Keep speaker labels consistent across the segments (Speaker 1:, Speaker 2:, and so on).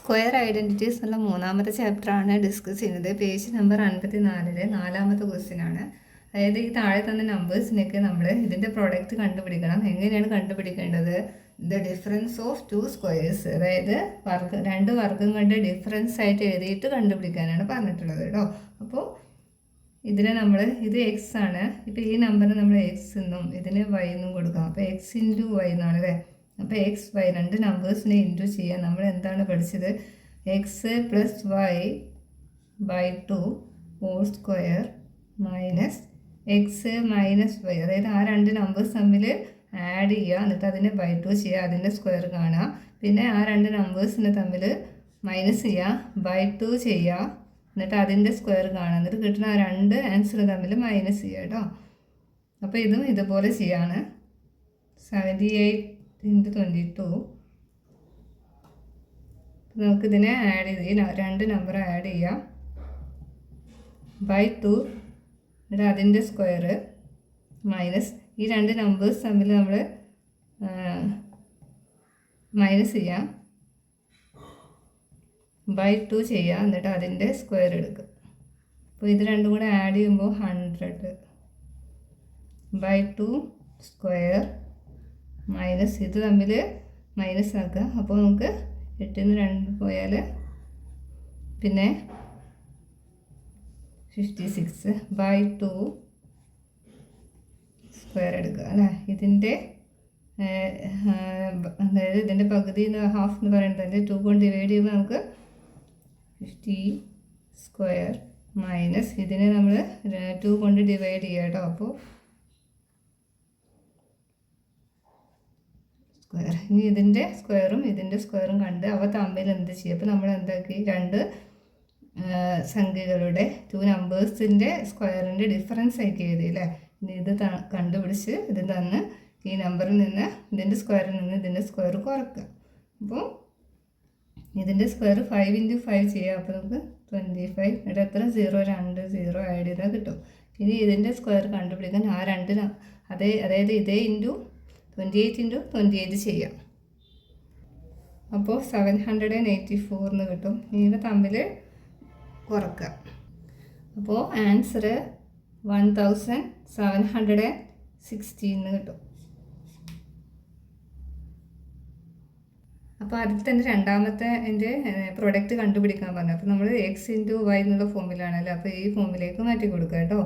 Speaker 1: Square identities എന്നുള്ള മൂന്നാമത്തെ ചാപ്റ്ററാണ് ഡിസ്കസ് ചെയ്യുന്നത്. പേജ് നമ്പർ 54 നാലാമത്തെ ക്വസ്റ്റ്യൻ ആണ്. അതായത് ഈ താഴെ തന്ന നമ്പേഴ്സിനൊക്കെ നമ്മൾ ഇതിൻ്റെ പ്രോഡക്റ്റ് കണ്ടുപിടിക്കണം. എങ്ങനെയാണ് കണ്ടുപിടിക്കേണ്ടത്? The difference of two squares, അതായത് രണ്ട് വർഗ്ഗങ്ങളുടെ ഡിഫറൻസ് ആയിട്ട് എഴുതിയിട്ട് കണ്ടുപിടിക്കാനാണ് പറഞ്ഞിട്ടുള്ളത് കേട്ടോ. അപ്പോൾ ഇതിനെ നമ്മൾ ഇത് എക്സ് ആണ്. ഇപ്പോൾ ഈ നമ്പറിന് നമ്മൾ എക്സ് എന്നും ഇതിന് വൈ എന്നും കൊടുക്കാം. അപ്പോൾ എക്സ് ഇൻറ്റു വൈ എന്നാണ് അല്ലേ. അപ്പോൾ എക്സ് വൈ രണ്ട് നമ്പേഴ്സിനെ ഇൻറ്റു ചെയ്യാൻ നമ്മൾ എന്താണ് പഠിച്ചത്? X plus y by 2 whole square minus x minus y, അതായത് ആ രണ്ട് നമ്പേഴ്സ് തമ്മിൽ ആഡ് ചെയ്യുക, എന്നിട്ട് അതിനെ ബൈ 2 ചെയ്യുക, അതിൻ്റെ സ്ക്വയർ കാണുക. പിന്നെ ആ രണ്ട് നമ്പേഴ്സിനെ തമ്മിൽ മൈനസ് ചെയ്യുക, ബൈ 2 ചെയ്യുക, എന്നിട്ട് അതിൻ്റെ സ്ക്വയർ കാണുക, എന്നിട്ട് കിട്ടുന്ന ആ രണ്ട് ആൻസർ തമ്മിൽ മൈനസ് ചെയ്യുക കേട്ടോ. അപ്പോൾ ഇതും ഇതുപോലെ ചെയ്യാണ്. 78 × 22. നമുക്കിതിനെ ആഡ് ചെയ്ത് രണ്ട് നമ്പർ ആഡ് ചെയ്യാം, ബൈ 2, എന്നിട്ട് അതിൻ്റെ സ്ക്വയർ മൈനസ് ഈ രണ്ട് നമ്പേഴ്സ് തമ്മിൽ നമ്മൾ മൈനസ് ചെയ്യാം, ബൈ 2 ചെയ്യുക, എന്നിട്ട് അതിൻ്റെ സ്ക്വയർ എടുക്കുക. അപ്പോൾ ഇത് രണ്ടും കൂടെ ആഡ് ചെയ്യുമ്പോൾ 100 ബൈ 2 സ്ക്വയർ മൈനസ് ഇത് തമ്മിൽ മൈനസ് ആക്കുക. അപ്പോൾ നമുക്ക് 8 ൽ നിന്ന് 2 പോയാൽ പിന്നെ 56 ബൈ 2 സ്ക്വയർ എടുക്കുക അല്ലേ. ഇതിൻ്റെ അതായത് ഇതിൻ്റെ പകുതി ഹാഫ് എന്ന് പറയുന്നത് അതിൻ്റെ 2 കൊണ്ട് ഡിവൈഡ് ചെയ്യുമ്പോൾ നമുക്ക് 50 സ്ക്വയർ മൈനസ് ഇതിനെ നമ്മൾ 2 കൊണ്ട് ഡിവൈഡ് ചെയ്യുക കേട്ടോ. അപ്പോൾ സ്ക്വയർ, ഇനി ഇതിൻ്റെ സ്ക്വയറും കണ്ട് അവ തമ്മിൽ എന്ത് ചെയ്യും? അപ്പോൾ നമ്മൾ എന്താക്കി, രണ്ട് സംഖ്യകളുടെ 2 നമ്പേഴ്സിൻ്റെ സ്ക്വയറിൻ്റെ ഡിഫറൻസ് ആക്കി എഴുതിയില്ലേ. ഇനി ഇത് കണ്ടുപിടിച്ച് ഇത് തന്ന് ഈ നമ്പറിൽ നിന്ന് ഇതിൻ്റെ സ്ക്വയറിൽ നിന്ന് ഇതിൻ്റെ സ്ക്വയർ കുറക്കുക. അപ്പോൾ ഇതിൻ്റെ സ്ക്വയർ 5 × 5 ചെയ്യുക. അപ്പോൾ നമുക്ക് 25, ഇവിടെ എത്ര 0 2 0 ആഡ് ചെയ്താൽ കിട്ടും. ഇനി ഇതിൻ്റെ സ്ക്വയർ കണ്ടുപിടിക്കാൻ ആ രണ്ടിന് അതായത് ഇതേ ഇൻറ്റു 28 × 28 ചെയ്യാം. അപ്പോൾ 784 എന്ന് കിട്ടും. ഇവ തമ്മിൽ കുറക്കുക. അപ്പോൾ ആൻസർ 1716 എന്ന് കിട്ടും. അപ്പോൾ അതിൽ തന്നെ രണ്ടാമത്തെ എൻ്റെ പ്രൊഡക്റ്റ് കണ്ടുപിടിക്കാൻ പറഞ്ഞു. അപ്പോൾ നമ്മൾ എക്സ് ഇൻറ്റു വൈ എന്നുള്ള ഫോമിലാണല്ലോ. അപ്പോൾ ഈ ഫോമിലേക്ക് മാറ്റി കൊടുക്കുക കേട്ടോ.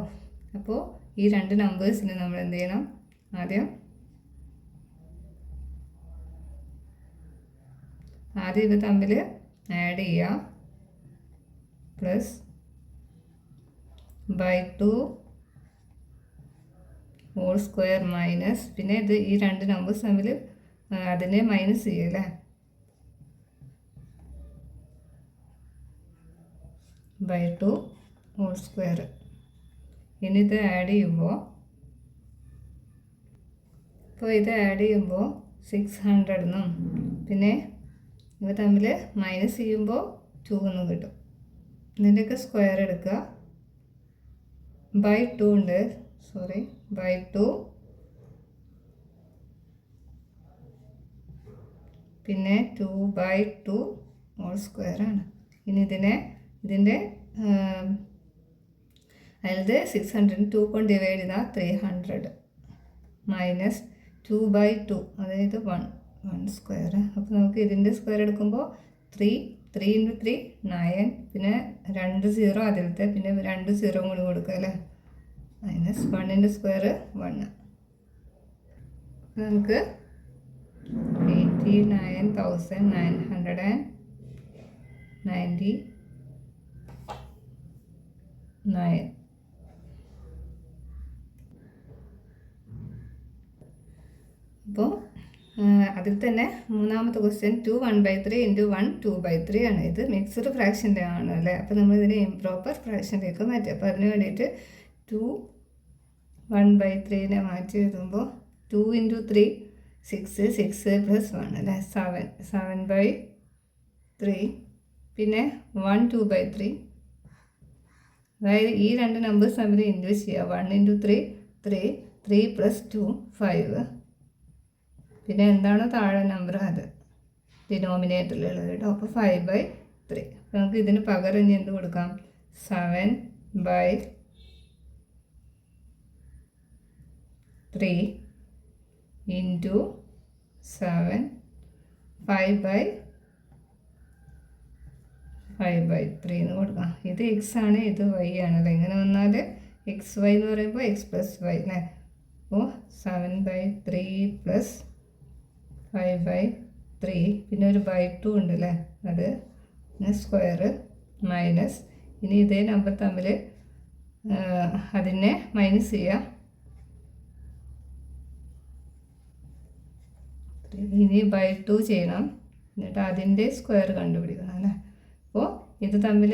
Speaker 1: അപ്പോൾ ഈ രണ്ട് നമ്പേഴ്സിന് നമ്മൾ എന്ത് ചെയ്യണം? ആദ്യം ഇവ തമ്മിൽ ആഡ് ചെയ്യുക, plus by 2 whole square minus പിന്നെ ഇത് ഈ രണ്ട് നമ്പേഴ്സ് തമ്മിൽ അതിനെ മൈനസ് ചെയ്യുക അല്ലേ. By 2 whole square. ഇനി ഇത് ആഡ് ചെയ്യുമ്പോൾ 600 എന്നും പിന്നെ ഇവ തമ്മിൽ മൈനസ് ചെയ്യുമ്പോൾ 2 എന്നും കിട്ടും. ഇതിൻ്റെയൊക്കെ സ്ക്വയർ എടുക്കുക. ബൈ 2 ഉണ്ട്, ബൈ 2 പിന്നെ 2 ബൈ 2 ഹോൾ സ്ക്വയർ ആണ്. ഇനി ഇതിൻ്റെ അതായത് 600 2 കൊണ്ട് ഡിവൈഡ് ചെയ്താൽ 300 മൈനസ് 2 ബൈ 2 അതായത് 1 സ്ക്വയർ. അപ്പോൾ നമുക്ക് ഇതിൻ്റെ സ്ക്വയർ എടുക്കുമ്പോൾ 3 × 3 9, പിന്നെ 2 0 അതിലത്തെ പിന്നെ 2 0 കൂടി കൊടുക്കുക അല്ലേ. മൈനസ് 1ൻ്റെ സ്ക്വയർ 1. നമുക്ക് 89,999. അപ്പോൾ അതിൽ തന്നെ മൂന്നാമത്തെ ക്വസ്റ്റ്യൻ 2 1/3 × 1 2/3 ആണ്. ഇത് മിക്സ്ഡ് ഫ്രാക്ഷൻ്റെ ആണ് അല്ലേ. അപ്പോൾ നമ്മളിതിനെ ഇംപ്രോപ്പർ ഫ്രാക്ഷനിലേക്ക് മാറ്റി. അപ്പോൾ അതിന് വേണ്ടിയിട്ട് 2 1/3 മാറ്റി എഴുതുമ്പോൾ 2 × 3 6 6 + 1 അല്ലേ 7/3 പിന്നെ 1 2/3. അതായത് ഈ രണ്ട് നമ്പേഴ്സ് തമ്മിൽ ഇൻഡ്യൂസ് ചെയ്യുക. 1 × 3 3 3 + 2 5. പിന്നെ എന്താണോ താഴെ നമ്പർ അത് ഡിനോമിനേറ്ററിലുള്ളത് കേട്ടോ. അപ്പോൾ 5/3. അപ്പോൾ നമുക്ക് ഇതിന് പകരം ഇനി എന്ത് കൊടുക്കാം? 7/3 ഇൻറ്റു 7 5/3 എന്ന് കൊടുക്കാം. ഇത് എക്സ് ആണ്, ഇത് വൈ ആണല്ലോ. ഇങ്ങനെ വന്നാൽ എക്സ് വൈ എന്ന് പറയുമ്പോൾ എക്സ് പ്ലസ് വൈ അല്ലേ. അപ്പോൾ 7/3 പ്ലസ് 5/3 പിന്നെ ഒരു /2 ഉണ്ട് അല്ലേ, അത് സ്ക്വയർ മൈനസ്. ഇനി ഇതേ നമ്പർ തമ്മിൽ അതിനെ മൈനസ് ചെയ്യുക. ഇനി /2 ചെയ്യണം, എന്നിട്ട് അതിൻ്റെ സ്ക്വയർ കണ്ടുപിടിക്കണം അല്ലേ. അപ്പോൾ ഇത് തമ്മിൽ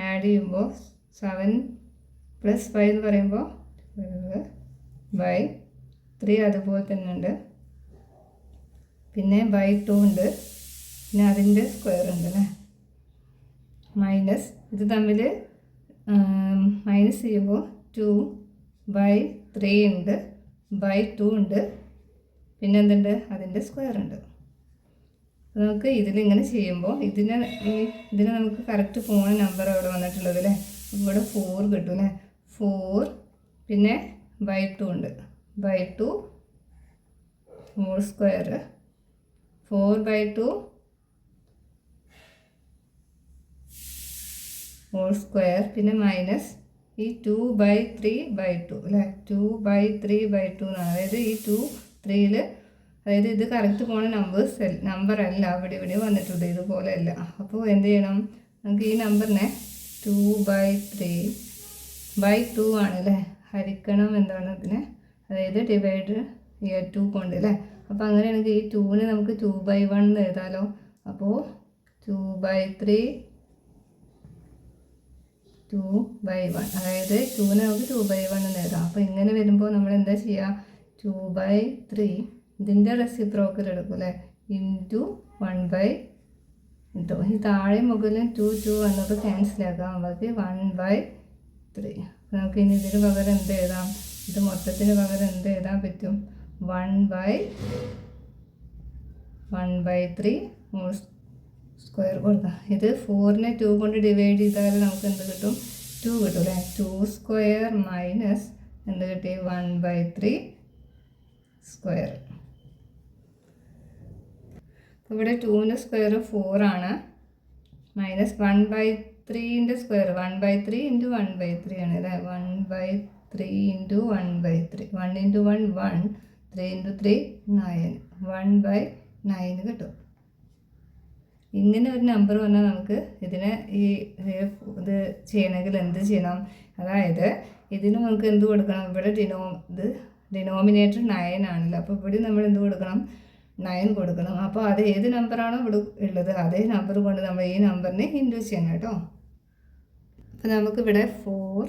Speaker 1: ആഡ് ചെയ്യുമ്പോൾ 7 + 5 എന്ന് പറയുമ്പോൾ 12/3 അതുപോലെ തന്നെ ഉണ്ട്. പിന്നെ /2 ഉണ്ട്, പിന്നെ അതിൻ്റെ സ്ക്വയർ ഉണ്ട് അല്ലേ. മൈനസ് ഇത് തമ്മിൽ മൈനസ് ചെയ്യുമ്പോൾ 2/3 ഉണ്ട്, /2 ഉണ്ട്, പിന്നെ എന്തുണ്ട്? അതിൻ്റെ സ്ക്വയർ ഉണ്ട്. നമുക്ക് ഇതിലിങ്ങനെ ചെയ്യുമ്പോൾ ഇതിനെ നമുക്ക് കറക്റ്റ് പോണ നമ്പർ അവിടെ വന്നിട്ടുള്ളത് അല്ലേ. ഇവിടെ 4 കിട്ടും അല്ലേ. 4 പിന്നെ /2 ഉണ്ട്, /2 ഹോൾ സ്ക്വയർ 4/2 ഹോൾ സ്ക്വയർ പിന്നെ മൈനസ് ഈ 2/3/2 അല്ലേ. 2/3/2 എന്നാണ്. അതായത് ഈ 2 3ൽ, അതായത് ഇത് കറക്റ്റ് പോണ നമ്പർ അല്ല ഇവിടെ വന്നിട്ടുണ്ട്, ഇതുപോലെ അല്ല. അപ്പോൾ എന്ത് ചെയ്യണം? നമുക്ക് ഈ നമ്പറിനെ 2/3/2 ആണ് അല്ലേ ഹരിക്കണം എന്താണ് ഇതിനെ, അതായത് ഡിവൈഡ് 2 കൊണ്ട് അല്ലേ. അപ്പോൾ അങ്ങനെയാണെങ്കിൽ ഈ 2നെ നമുക്ക് 2/1 എന്ന് എഴുതാമല്ലോ. അപ്പോൾ 2/3 2/1, അതായത് 2നെ നമുക്ക് 2/1 എന്ന് എഴുതാം. അപ്പോൾ ഇങ്ങനെ വരുമ്പോൾ നമ്മൾ എന്താ ചെയ്യുക? 2/3 ഇതിൻ്റെ റെസിപ്രോക്കൽ എടുക്കും അല്ലേ, ഇൻറ്റു 1/2. ഈ താഴെ മുകളിൽ 2 വന്നത് ക്യാൻസലാക്കാം, നമുക്ക് 1/3. നമുക്ക് ഇനി ഇതിന് പകരം എന്ത് എഴുതാം? ഇത് മൊത്തത്തിന് പകരം എന്ത് എഴുതാൻ പറ്റും? 1/3 ഹോൾ സ്ക്വയർ കൊടുക്കാം. ഇത് 4നെ 2 കൊണ്ട് ഡിവൈഡ് ചെയ്താൽ നമുക്ക് എന്ത് കിട്ടും? 2 കിട്ടും അല്ലേ. 2 സ്ക്വയർ മൈനസ് എന്ത് കിട്ടി? 1/3 സ്ക്വയർ. ഇവിടെ 2ൻ്റെ സ്ക്വയർ 4 ആണ്, മൈനസ് 1/3ൻ്റെ സ്ക്വയർ 1/3 ഇൻറ്റു 1/3 ആണ് അല്ലേ. 1/3 ഇൻറ്റു 1/3, 1 ഇൻറ്റു 1 1, 3 ഇൻറ്റു 3 9, 1/9 കിട്ടും. ഇങ്ങനെ ഒരു നമ്പർ വന്നാൽ നമുക്ക് ഇതിനെ ഇത് ചെയ്യണമെങ്കിൽ എന്ത് ചെയ്യണം? അതായത് ഇതിന് നമുക്ക് എന്ത് കൊടുക്കണം? ഇവിടെ ഡിനോമിനേറ്റർ 9 ആണല്ലോ. അപ്പോൾ ഇവിടെ നമ്മൾ എന്ത് കൊടുക്കണം? 9 കൊടുക്കണം. അപ്പോൾ അത് ഏത് നമ്പറാണോ ഇവിടെ ഉള്ളത് അതേ നമ്പർ കൊണ്ട് നമ്മൾ ഈ നമ്പറിനെ ഇൻഡ്യൂസ് ചെയ്യണം കേട്ടോ. അപ്പോൾ നമുക്കിവിടെ 4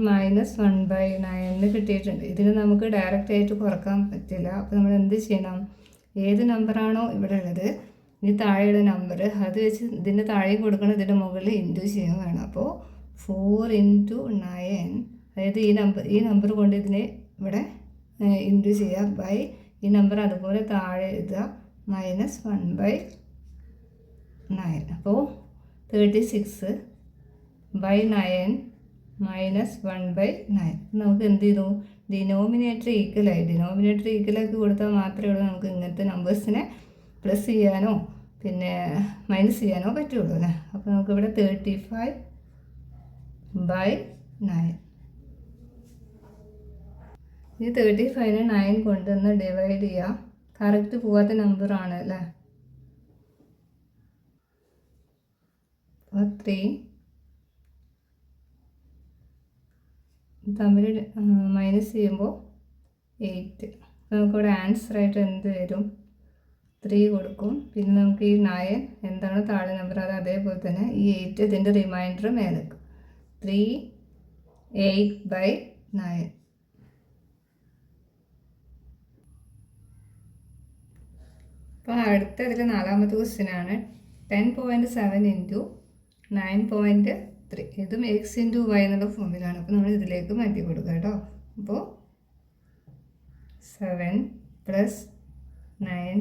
Speaker 1: മൈനസ് 1/9 കിട്ടിയിട്ടുണ്ട്. ഇതിന് നമുക്ക് ഡയറക്റ്റ് ആയിട്ട് കുറക്കാൻ പറ്റില്ല. അപ്പോൾ നമ്മൾ എന്ത് ചെയ്യണം? ഏത് നമ്പറാണോ ഇവിടെ ഉള്ളത് ഈ താഴെയുള്ള നമ്പർ അത് വെച്ച് ഇതിൻ്റെ താഴെ കൊടുക്കണം, ഇതിൻ്റെ മുകളിൽ ഇൻഡ്യൂസ് ചെയ്യാൻ വേണം. അപ്പോൾ 4 ഇൻറ്റു 9, അതായത് ഈ നമ്പർ കൊണ്ട് ഇതിനെ ഇവിടെ ഇൻഡ്യൂസ് ചെയ്യുക ബൈ ഈ നമ്പർ അതുപോലെ താഴെ എഴുതുക മൈനസ് 1/9. അപ്പോൾ 36/9 മൈനസ് 1/9. നമുക്ക് എന്ത് ചെയ്തു? ഡിനോമിനേറ്റർ ഈക്വലാക്കി കൊടുത്താൽ മാത്രമേ ഉള്ളൂ നമുക്ക് ഇങ്ങനത്തെ നമ്പേഴ്സിനെ പ്ലസ് ചെയ്യാനോ പിന്നെ മൈനസ് ചെയ്യാനോ പറ്റുള്ളൂ അല്ലേ. അപ്പോൾ നമുക്കിവിടെ 35/9. ഈ 35നെ 9 കൊണ്ടൊന്ന് ഡിവൈഡ് ചെയ്യുക. കറക്റ്റ് പോകാത്ത നമ്പറാണ് അല്ലേ. അപ്പോൾ 3 തമ്മിൽ മൈനസ് ചെയ്യുമ്പോൾ 8. നമുക്കിവിടെ ആൻസറായിട്ട് എന്ത് വരും? 3 കൊടുക്കും. പിന്നെ നമുക്ക് ഈ 9 എന്താണ് താഴെ നമ്പർ അത് അതേപോലെ തന്നെ ഈ 8 ഇതിൻ്റെ റിമൈൻഡർ മേലെക്കും 3 8/9. അപ്പോൾ അടുത്തതിൽ 4ാമത്തെ ക്വസ്റ്റ്യനാണ് 10.7 ഇൻറ്റു 9.3. ഇതും എക്സ് ഇൻറ്റു വൈ എന്നുള്ള ഫോമിലാണ്. അപ്പോൾ നമ്മൾ ഇതിലേക്ക് മാറ്റി കൊടുക്കുക കേട്ടോ. അപ്പോൾ 7 + 9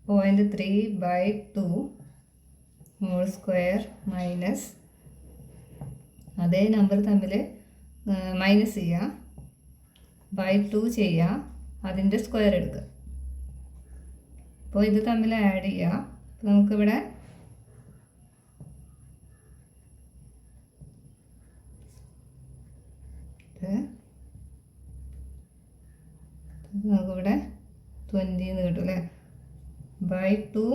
Speaker 1: 0.3/2 ഹോൾ സ്ക്വയർ മൈനസ് അതേ നമ്പർ തമ്മിൽ മൈനസ് ചെയ്യുക, /2 ചെയ്യുക, അതിൻ്റെ സ്ക്വയർ എടുക്കുക. അപ്പോൾ ഇത് തമ്മിൽ ആഡ് ചെയ്യുക. അപ്പോൾ നമുക്കിവിടെ നമുക്കിവിടെ 20 എന്ന് കിട്ടും അല്ലേ. /2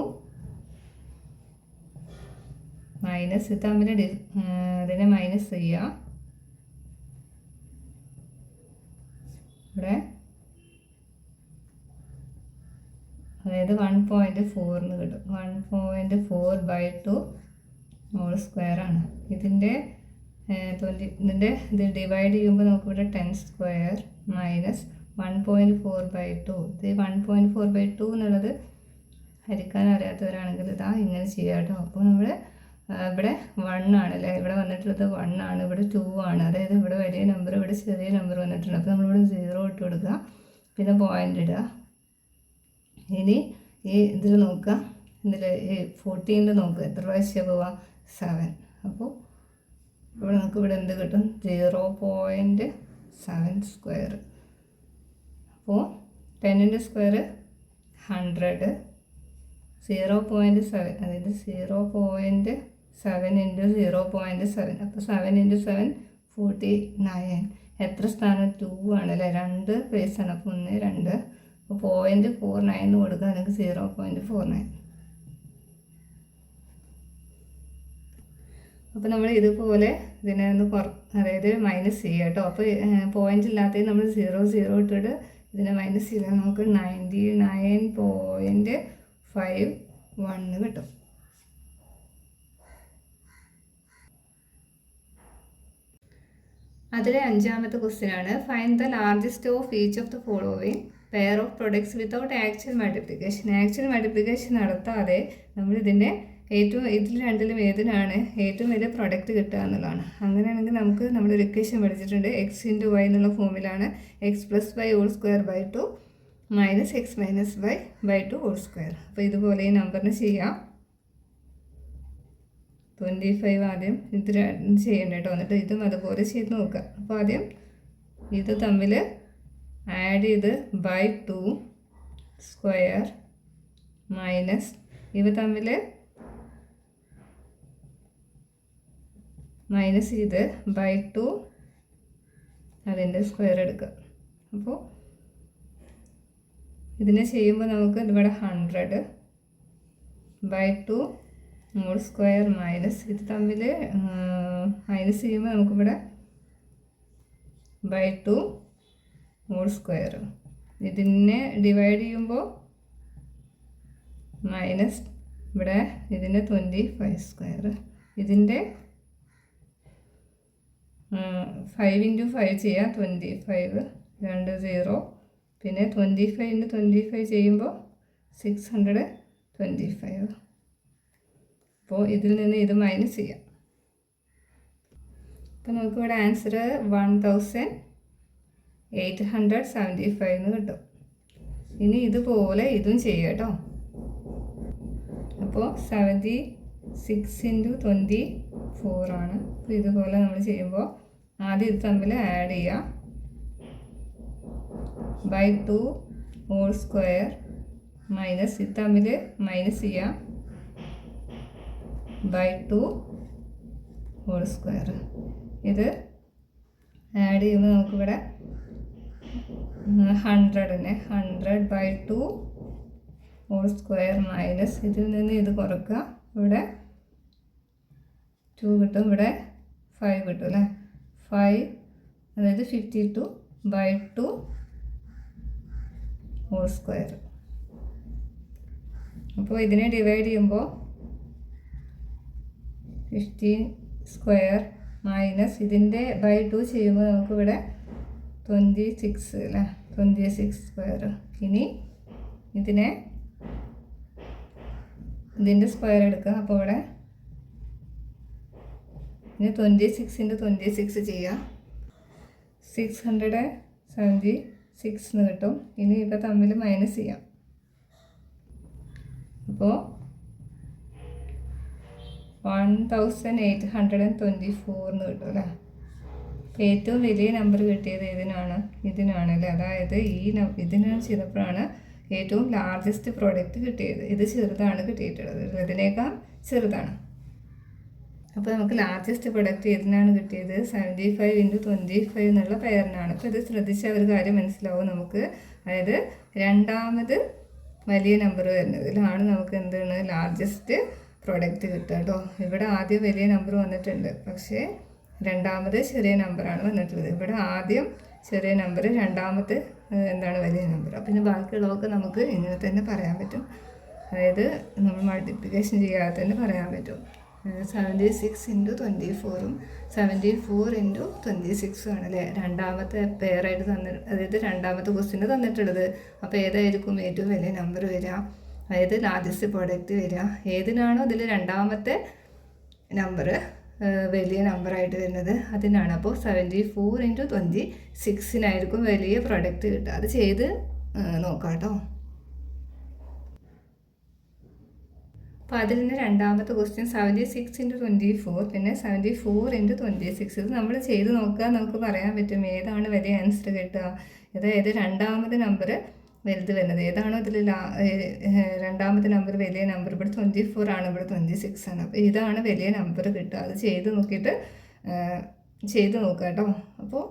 Speaker 1: മൈനസ് ഇത് തമ്മിൽ അതിനെ മൈനസ് ചെയ്യുക. ഇവിടെ അതായത് 1.4 എന്ന് കിട്ടും. 1.4/2 ഹോൾ സ്ക്വയർ ആണ്. ഇതിൻ്റെ ഇത് ഡിവൈഡ് ചെയ്യുമ്പോൾ നമുക്കിവിടെ 10 സ്ക്വയർ മൈനസ് 1.4/2. ഇത് 1.4/2 എന്നുള്ളത് ഹരിക്കാൻ അറിയാത്തവരാണെങ്കിൽ ഇതാ ഇങ്ങനെ ചെയ്യാം കേട്ടോ. അപ്പോൾ നമ്മൾ ഇവിടെ 1 ആണല്ലേ, ഇവിടെ വന്നിട്ടുള്ളത് 1 ആണ്, ഇവിടെ 2 ആണ്. അതായത് ഇവിടെ വലിയ നമ്പർ, ഇവിടെ ചെറിയ നമ്പർ വന്നിട്ടുണ്ട്. അപ്പോൾ നമ്മളിവിടെ 0 ഇട്ട് കൊടുക്കുക, പിന്നെ പോയിൻ്റ് ഇടുക. ഇനി ഈ ഇതിൽ നോക്കുക, ഇതിൽ ഈ 14 നോക്കുക, എത്ര പ്രാവശ്യം പോവുക? 7. അപ്പോൾ ഇവിടെ നമുക്ക് ഇവിടെ എന്ത് കിട്ടും? 0.7 സ്ക്വയർ. അപ്പോൾ 10ൻ്റെ സ്ക്വയർ 100, 0.7 അതായത് 0.7 × 0.7. അപ്പോൾ 7 × 7 49. എത്ര സ്ഥാനം? 2 ആണല്ലേ, 2 പേസാണ്. അപ്പോൾ 1, 2. അപ്പോൾ 0.49 കൊടുക്കുക, അല്ലെങ്കിൽ 0.49. അപ്പോൾ നമ്മൾ ഇതുപോലെ ഇതിനെ ഒന്ന് അതായത് മൈനസ് ചെയ്യുക കേട്ടോ. അപ്പോൾ പോയിൻ്റ് ഇല്ലാത്തത് നമ്മൾ 0 ഇട്ടിട്ട് ഇതിനെ മൈനസ് ചെയ്താൽ നമുക്ക് 99.51 കിട്ടും. അതിലെ 5ാമത്തെ ക്വസ്റ്റ്യനാണ്, find the largest of each of the following pair of products without actual multiplication. Actual multiplication നടത്താതെ നമ്മൾ ഇതിൽ രണ്ടിലും ഏതിനാണ് ഏറ്റവും വലിയ പ്രൊഡക്റ്റ് കിട്ടുക എന്നുള്ളതാണ്. അങ്ങനെയാണെങ്കിൽ നമുക്ക് നമ്മളൊരു ഇക്വേഷൻ പഠിച്ചിട്ടുണ്ട്, x × y എന്നുള്ള ഫോമിലാണ്. x + y whole square /2 minus x - y /2 whole square. അപ്പോൾ ഇതുപോലെ ഈ നമ്പറിന് ചെയ്യാം. 25 ആദ്യം ഇത് ചെയ്യണ്ട കേട്ടോ, എന്നിട്ട് ഇതും അതുപോലെ ചെയ്ത് നോക്കുക. അപ്പോൾ ആദ്യം ഇത് തമ്മിൽ ആഡ് ചെയ്ത് /2 സ്ക്വയർ മൈനസ് ഇവ തമ്മിൽ മൈനസ് ചെയ്ത് /2 അതിൻ്റെ സ്ക്വയർ എടുക്കുക. അപ്പോൾ ഇതിനെ ചെയ്യുമ്പോൾ നമുക്ക് ഇവിടെ 100 /2 ഹോൾ സ്ക്വയർ മൈനസ് ഇത് തമ്മിൽ മൈനസ് ചെയ്യുമ്പോൾ നമുക്കിവിടെ /2 ഹോൾ സ്ക്വയർ. ഇതിനെ ഡിവൈഡ് ചെയ്യുമ്പോൾ മൈനസ് ഇവിടെ ഇതിൻ്റെ 25 സ്ക്വയർ. ഇതിൻ്റെ 5 × 5 ചെയ്യാം, 25, 2 0. പിന്നെ 25 × 25 ചെയ്യുമ്പോൾ 625. അപ്പോൾ ഇതിൽ നിന്ന് ഇത് മൈനസ് ചെയ്യാം. അപ്പോൾ നമുക്കിവിടെ ആൻസർ 1875 എന്ന് കിട്ടും. ഇനി ഇതുപോലെ ഇതും ചെയ്യുക കേട്ടോ. അപ്പോൾ 76 × 24 ആണ്. അപ്പോൾ ഇതുപോലെ നമ്മൾ ചെയ്യുമ്പോൾ ആദ്യം ഇത് തമ്മിൽ ആഡ് ചെയ്യുക, /2 ഹോൾ സ്ക്വയർ മൈനസ് ഇത് തമ്മിൽ മൈനസ് ചെയ്യുക, /2 ഹോൾ സ്ക്വയർ. ഇത് ആഡ് ചെയ്യുമ്പോൾ നമുക്കിവിടെ 100/2 ഹോൾ സ്ക്വയർ മൈനസ് ഇതിൽ നിന്ന് ഇത് കുറക്കുക, ഇവിടെ 2 കിട്ടും, ഇവിടെ 5 കിട്ടും അല്ലേ. 5 അതായത് 52/2 ഹോൾ സ്ക്വയർ. അപ്പോൾ ഇതിനെ ഡിവൈഡ് ചെയ്യുമ്പോൾ 15 സ്ക്വയർ മൈനസ് ഇതിൻ്റെ /2 ചെയ്യുമ്പോൾ നമുക്കിവിടെ 26 അല്ലേ, 26 സ്ക്വയർ. ഇനി ഇതിൻ്റെ സ്ക്വയർ എടുക്കുക. അപ്പോൾ ഇവിടെ ഇനി 26 × 26 ചെയ്യുക, 676 എന്ന് കിട്ടും. ഇനി ഇവ തമ്മിൽ മൈനസ് ചെയ്യാം. അപ്പോൾ 1824 എന്ന് കിട്ടും അല്ലേ. അപ്പോൾ ഏറ്റവും വലിയ നമ്പർ കിട്ടിയത് ഇതിനാണ് അല്ലേ. അതായത് ഇതിന് ചെയ്തപ്പോഴാണ് ഏറ്റവും ലാർജസ്റ്റ് പ്രോഡക്റ്റ് കിട്ടിയത്. ഇത് ചെറുതാണ് കിട്ടിയിട്ടുള്ളത്, ഇതിനേക്കാൾ ചെറുതാണ്. അപ്പോൾ നമുക്ക് ലാർജസ്റ്റ് പ്രൊഡക്റ്റ് ഏതിനാണ് കിട്ടിയത്? 75 × 25 എന്നുള്ള പെയറിനാണ്. അപ്പോൾ ഇത് ശ്രദ്ധിച്ച ഒരു കാര്യം മനസ്സിലാവും നമുക്ക്. അതായത് രണ്ടാമത് വലിയ നമ്പർ വരുന്നതിലാണ് നമുക്ക് എന്താണ് ലാർജസ്റ്റ് പ്രൊഡക്റ്റ് കിട്ടുക കേട്ടോ. ഇവിടെ ആദ്യം വലിയ നമ്പർ വന്നിട്ടുണ്ട്, പക്ഷേ രണ്ടാമത് ചെറിയ നമ്പറാണ് വന്നിട്ടുള്ളത്. ഇവിടെ ആദ്യം ചെറിയ നമ്പർ, രണ്ടാമത്തെ വലിയ നമ്പർ. അപ്പോൾ ഇനി ബാക്കിയുള്ളതൊക്കെ നമുക്ക് ഇങ്ങനെ തന്നെ പറയാൻ പറ്റും. അതായത് നമ്മൾ മൾട്ടിപ്ലിക്കേഷൻ ചെയ്യാതെ തന്നെ പറയാൻ പറ്റും. 76 × 24 74 × 26 ആണ് അല്ലേ രണ്ടാമത്തെ പെയറായിട്ട് അതായത് രണ്ടാമത്തെ ക്വസ്റ്റ്യന് തന്നിട്ടുള്ളത്. അപ്പോൾ ഏതായിരിക്കും ഏറ്റവും വലിയ നമ്പർ വരിക? അതായത് ലാർജസ്റ്റ് പ്രോഡക്റ്റ് വരിക ഏതിനാണോ അതിൽ രണ്ടാമത്തെ നമ്പർ വലിയ നമ്പറായിട്ട് വരുന്നത് അതിനാണ്. അപ്പോൾ 74 × 26 വലിയ പ്രൊഡക്റ്റ് കിട്ടുക. അത് ചെയ്ത് നോക്കാം കേട്ടോ. അപ്പോൾ അതിൽ നിന്ന് രണ്ടാമത്തെ ക്വസ്റ്റ്യൻ 76 × 24, പിന്നെ 74 × 26. ഇത് നമ്മൾ ചെയ്ത് നോക്കുക, നമുക്ക് പറയാൻ പറ്റും ഏതാണ് വലിയ ആൻസർ കിട്ടുക. അതായത് രണ്ടാമത്തെ നമ്പർ വലുത് വരുന്നത് ഏതാണോ ഇതിൽ രണ്ടാമത്തെ നമ്പർ വലിയ നമ്പർ. ഇവിടെ 24 ആണ്, ഇവിടെ 26 ആണ്. അപ്പോൾ ഇതാണ് വലിയ നമ്പർ കിട്ടുക. അത് ചെയ്ത് നോക്കിയിട്ട് ചെയ്ത് നോക്കുക കേട്ടോ. അപ്പോൾ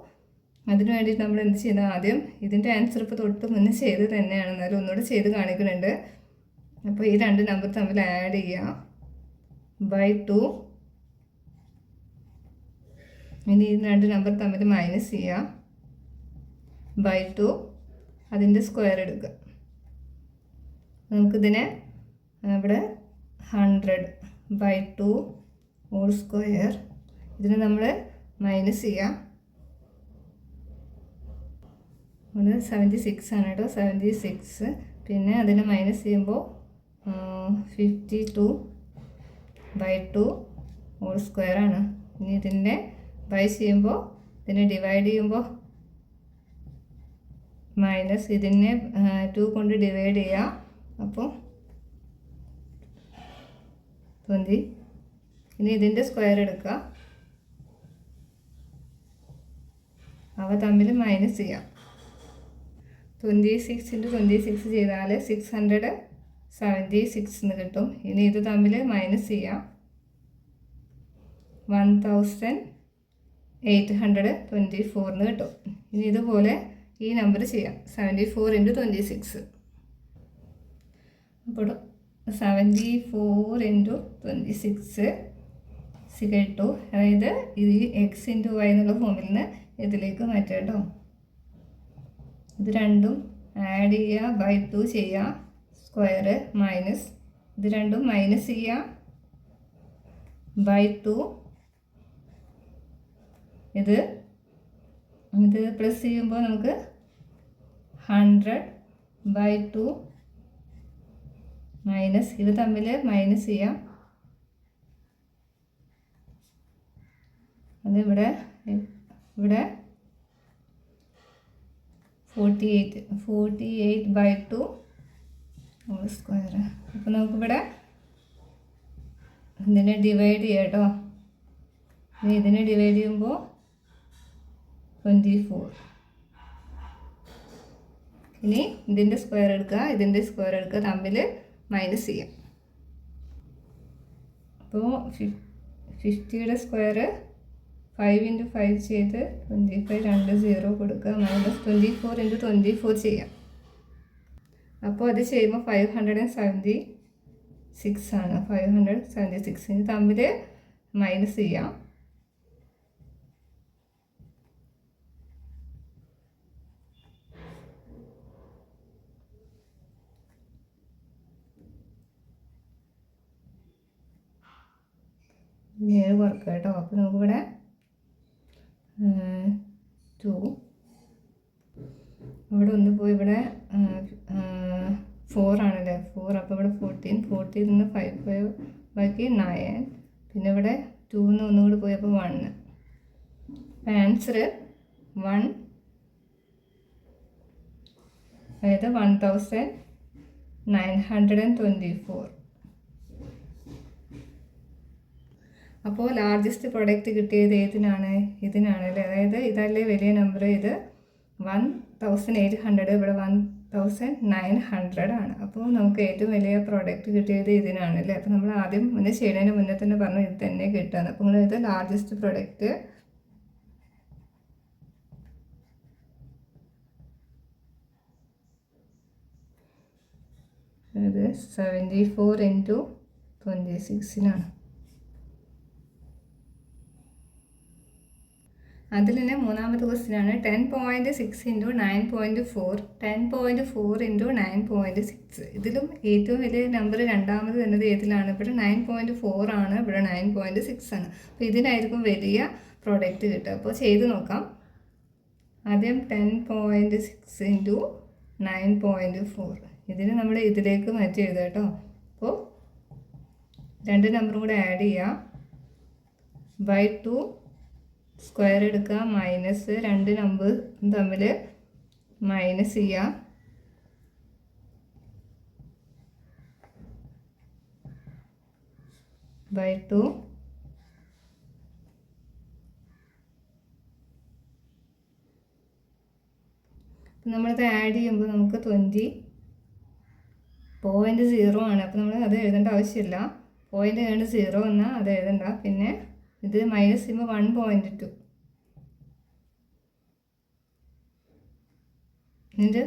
Speaker 1: അതിന് വേണ്ടിയിട്ട് നമ്മൾ എന്ത് ചെയ്യുന്നത്? ആദ്യം ഇതിൻ്റെ ആൻസർ ഇപ്പോൾ തൊട്ട് മുന്നേ ചെയ്ത് തന്നെയാണ്, എന്നാലും ഒന്നുകൂടെ ചെയ്ത് കാണിക്കുന്നുണ്ട്. അപ്പോൾ ഈ രണ്ട് നമ്പർ തമ്മിൽ ആഡ് ചെയ്യുക /2. ഇനി ഈ രണ്ട് നമ്പർ തമ്മിൽ മൈനസ് ചെയ്യുക /2. അതിൻ്റെ സ്ക്വയർ എടുക്കുക. നമുക്കിതിനെ ഇവിടെ 100/2 ഹോൾ സ്ക്വയർ. ഇതിനെ നമ്മൾ മൈനസ് ചെയ്യുക. 76 ആണ് കേട്ടോ, 76. പിന്നെ അതിനെ മൈനസ് ചെയ്യുമ്പോൾ 52/2 ഹോൾ സ്ക്വയർ ആണ്. ഇനി ഇതിൻ്റെ ബൈ ചെയ്യുമ്പോൾ ഇതിനെ ഡിവൈഡ് ചെയ്യുമ്പോൾ മൈനസ് ഇതിനെ 2 കൊണ്ട് ഡിവൈഡ് ചെയ്യുക. അപ്പോൾ 20. ഇനി ഇതിൻ്റെ സ്ക്വയർ എടുക്കുക, അവ തമ്മിൽ മൈനസ് ചെയ്യാം. 26 × 26 ചെയ്താൽ 676 എന്ന് കിട്ടും. ഇനി ഇത് തമ്മിൽ മൈനസ് ചെയ്യാം 1824 എന്ന് കിട്ടും. ഇനി ഇതുപോലെ ഈ നമ്പർ ചെയ്യാം 74 × 26. അപ്പോൾ 74 × 26 = അതായത് ഇത് x × y എന്നുള്ള ഫോമിൽ നിന്ന് ഇതിലേക്ക് മാറ്റാം കേട്ടോ. ഇത് രണ്ടും ആഡ് ചെയ്യുക, /2 ചെയ്യുക, സ്ക്വയർ മൈനസ് ഇത് രണ്ടും മൈനസ് ചെയ്യുക /2. ഇത് പ്ലസ് ചെയ്യുമ്പോൾ നമുക്ക് 100/2 മൈനസ് ഇത് തമ്മിൽ മൈനസ് ചെയ്യാം. അത് ഇവിടെ 48/2 ഹോൾ സ്ക്വയർ. അപ്പോൾ നമുക്കിവിടെ ഇതിനെ ഡിവൈഡ് ചെയ്യാം കേട്ടോ. ഇനി ഇതിനെ ഡിവൈഡ് ചെയ്യുമ്പോൾ 24. ഇനി ഇതിൻ്റെ സ്ക്വയർ എടുക്കുക, ഇതിൻ്റെ സ്ക്വയർ എടുക്കുക, തമ്മിൽ മൈനസ് ചെയ്യാം. അപ്പോൾ 50യുടെ സ്ക്വയർ 5 × 5 ചെയ്ത് 25 2 0 കൊടുക്കുക, -24 × 24 ചെയ്യാം. അപ്പോൾ അത് ചെയ്യുമ്പോൾ 576 ആണ്. 576 തമ്മിൽ മൈനസ് ചെയ്യാം. നേരെ കുറക്കുക കേട്ടോ. അപ്പോൾ നമുക്കിവിടെ 2 ഇവിടെ ഒന്ന് പോയി ഇവിടെ 4 ആണല്ലേ 4. അപ്പോൾ ഇവിടെ 14 നിന്ന് 5 ബാക്കി 9. പിന്നെ ഇവിടെ 2 ഒന്നുകൂടി പോയി, അപ്പോൾ 1. അപ്പോൾ ആൻസർ 1, അതായത് 1000 924. അപ്പോൾ ലാർജസ്റ്റ് പ്രൊഡക്റ്റ് കിട്ടിയത് ഏതിനാണ്? ഇതിനാണ് അല്ലേ. അതായത് ഇതല്ലേ വലിയ നമ്പർ. ഇത് 1800, ഇവിടെ 1900 ആണ്. അപ്പോൾ നമുക്ക് ഏറ്റവും വലിയ പ്രോഡക്റ്റ് കിട്ടിയത് ഇതിനാണ് അല്ലേ. അപ്പോൾ നമ്മൾ ആദ്യം ചെയ്യുന്നതിന് മുന്നേ തന്നെ പറഞ്ഞു ഇത് തന്നെ കിട്ടുകയാണ്. അപ്പോൾ നിങ്ങൾ ഇത് ലാർജസ്റ്റ് പ്രൊഡക്റ്റ് ഇത് 74 × 26 അതിൽ തന്നെ മൂന്നാമത്തെ ക്വസ്റ്റ്യൻ ആണ് 10.6 × 9.4. 10.4 × 9.6. ഇതിലും ഏറ്റവും വലിയ നമ്പർ രണ്ടാമത് വരുന്നത് ഏതിലാണ്? ഇവിടെ 9.4 ആണ്, ഇവിടെ 9.6 ആണ്. അപ്പോൾ ഇതിനായിരിക്കും വലിയ പ്രോഡക്റ്റ് കിട്ടുക. അപ്പോൾ ചെയ്ത് നോക്കാം. ആദ്യം 10.6 × 9.4. ഇതിന് നമ്മൾ ഇതിലേക്ക് മാറ്റി എഴുതാം കേട്ടോ. അപ്പോൾ രണ്ട് നമ്പറും കൂടെ ആഡ് ചെയ്യുക. /2 സ്ക്വയർ എടുക്കുക, മൈനസ് രണ്ട് നമ്പർ തമ്മിൽ മൈനസ് ചെയ്യുക. /2 നമ്മളിത് ആഡ് ചെയ്യുമ്പോൾ നമുക്ക് 20.0 ആണ്. അപ്പോൾ നമ്മൾ അത് എഴുതേണ്ട ആവശ്യമില്ല. 0.0 എന്നാൽ അത് എഴുതണ്ട. പിന്നെ ഇത് മൈനസ് ചെയ്യുമ്പോൾ 1.2. ഇത്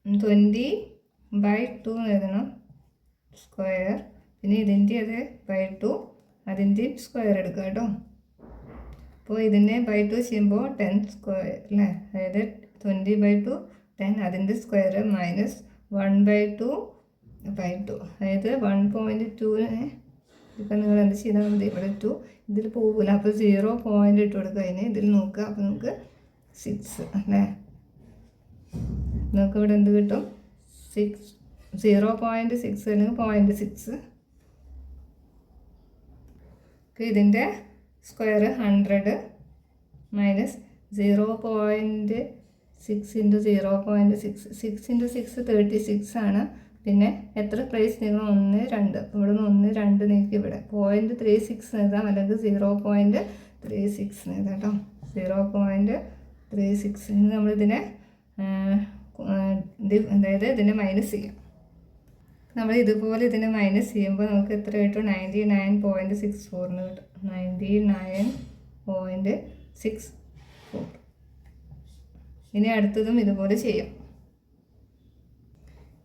Speaker 1: 20/2 എഴുതണം സ്ക്വയർ. പിന്നെ ഇതിൻ്റെ അത് /2 അതിൻ്റെ സ്ക്വയർ എടുക്കുക കേട്ടോ. അപ്പോൾ ഇതിനെ /2 ചെയ്യുമ്പോൾ 10 സ്ക്വയർ അല്ലേ. അതായത് 20/2 10 അതിൻ്റെ സ്ക്വയർ മൈനസ് 1/2/2. അതായത് 1.2നെ ഇപ്പം നിങ്ങൾ എന്ത് ചെയ്താൽ മതി, ഇവിടെ 2 ഇതിൽ പോകില്ല. അപ്പോൾ 0 ഇട്ട് കൊടുക്കുക. അതിന് ഇതിൽ നോക്കുക. അപ്പോൾ നമുക്ക് 6 അല്ലേ. നമുക്ക് ഇവിടെ എന്ത് കിട്ടും? 0.6 അല്ലെങ്കിൽ 0.6. ഇതിൻ്റെ സ്ക്വയർ 100 മൈനസ് 0.6 × 0.6. 6 × 6 36 ആണ്. പിന്നെ എത്ര പ്ലേസ് നീക്കണം? 1 2. അപ്പോൾ ഇവിടെ നിന്ന് 1 2 നീക്കി ഇവിടെ 0.36 എഴുതാം, അല്ലെങ്കിൽ 0.36 എഴുതാം കേട്ടോ. 0.36 നമ്മളിതിനെ അതായത് ഇതിനെ മൈനസ് ചെയ്യും. നമ്മൾ ഇതുപോലെ ഇതിനെ മൈനസ് ചെയ്യുമ്പോൾ നമുക്ക് എത്ര കിട്ടും? 99.64 കിട്ടും. 99.64. ഇനി അടുത്തതും ഇതുപോലെ ചെയ്യാം.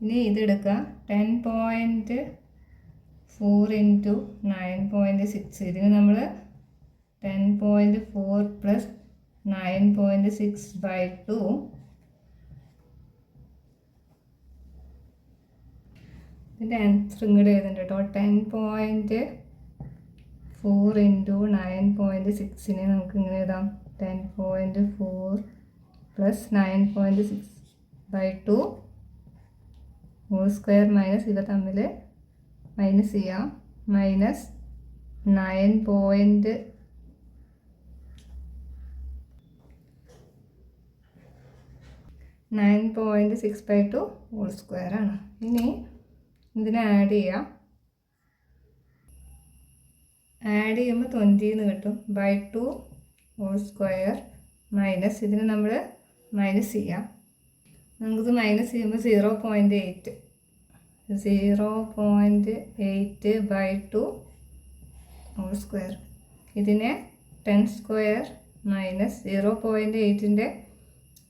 Speaker 1: ഇനി ഇതെടുക്കുക. 10.4 × 9.6. ഇതിന് നമ്മൾ 10.4 + 9.6/2. ഇതിൻ്റെ ആൻസർ ഇങ്ങോട്ട് എഴുതുന്നുണ്ട് കേട്ടോ. 10.4 × 9.6നെ നമുക്ക് ഇങ്ങനെ എഴുതാം. 10.4 + 9.6/2 ഹോൾ സ്ക്വയർ മൈനസ് ഇവ തമ്മിൽ മൈനസ് ചെയ്യാം. മൈനസ് 9.6/2 ഹോൾ സ്ക്വയർ ആണ്. ഇനി ഇതിനെ ആഡ് ചെയ്യാം. ആഡ് ചെയ്യുമ്പോൾ 20 എന്ന് കിട്ടും. /2 ഹോൾ സ്ക്വയർ മൈനസ് ഇതിനെ നമ്മൾ മൈനസ് ചെയ്യാം. നമുക്കിത് മൈനസ് ചെയ്യുമ്പോൾ 0.8. 0.8/2 ഹോൾ സ്ക്വയർ. ഇതിനെ 10 സ്ക്വയർ മൈനസ് 0.8ൻ്റെ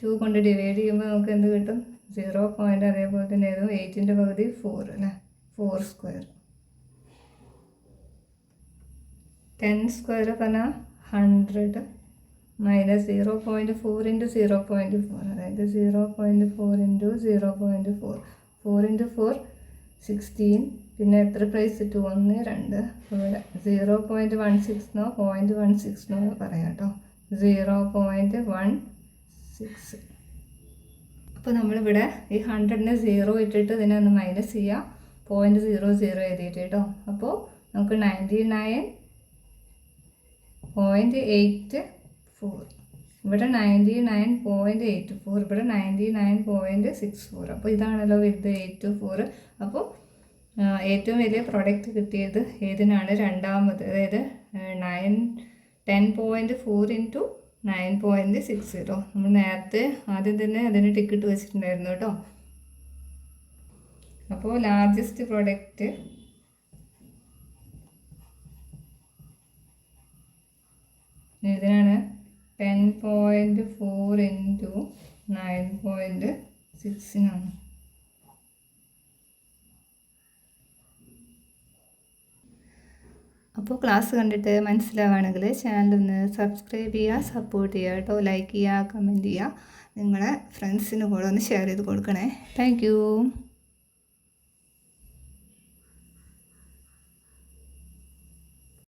Speaker 1: 2 കൊണ്ട് ഡിവൈഡ് ചെയ്യുമ്പോൾ നമുക്ക് എന്ത് കിട്ടും? 0. അതേപോലെ തന്നെ ഏതും 8ൻ്റെ പകുതി 4 അല്ലേ. 4 സ്ക്വയർ. 10 സ്ക്വയർ പറഞ്ഞാൽ 100 മൈനസ് 0.4 × 0.4. അതായത് 0.4 × 0.4. 4 × 4 16. പിന്നെ എത്ര പ്ലേസ് ഇട്ടു? 1 2. ഇവിടെ 0.16 0.16 പറയാം കേട്ടോ. 0.16. അപ്പോൾ നമ്മളിവിടെ ഈ 100നെ 0 ഇട്ടിട്ട് ഇതിനെ ഒന്ന് മൈനസ് ചെയ്യുക. 0.00 എഴുതിയിട്ട് കേട്ടോ. അപ്പോൾ നമുക്ക് 99.84 ഇവിടെ 99.84, ഇവിടെ 99.64. അപ്പോൾ ഇതാണല്ലോ വലുത് 824. അപ്പോൾ ഏറ്റവും വലിയ പ്രൊഡക്റ്റ് കിട്ടിയത് ഏതിനാണ്? രണ്ടാമത്, അതായത് 10.4 ഇൻറ്റു 9.60. നമ്മൾ നേരത്തെ ആദ്യം തന്നെ അതിന് ടിക്കറ്റ് വെച്ചിട്ടുണ്ടായിരുന്നു കേട്ടോ. അപ്പോൾ ലാർജസ്റ്റ് പ്രൊഡക്റ്റ് ഇതിനാണ് 10.4 ഇൻറ്റു 9.6. അപ്പോൾ ക്ലാസ് കണ്ടിട്ട് മനസ്സിലാവുകയാണെങ്കിൽ ചാനലൊന്ന് സബ്സ്ക്രൈബ് ചെയ്യുക, സപ്പോർട്ട് ചെയ്യുക കേട്ടോ. ലൈക്ക് ചെയ്യുക, കമൻറ്റ് ചെയ്യുക. നിങ്ങളെ ഫ്രണ്ട്സിന് കൂടെ ഒന്ന് ഷെയർ ചെയ്ത് കൊടുക്കണേ. താങ്ക്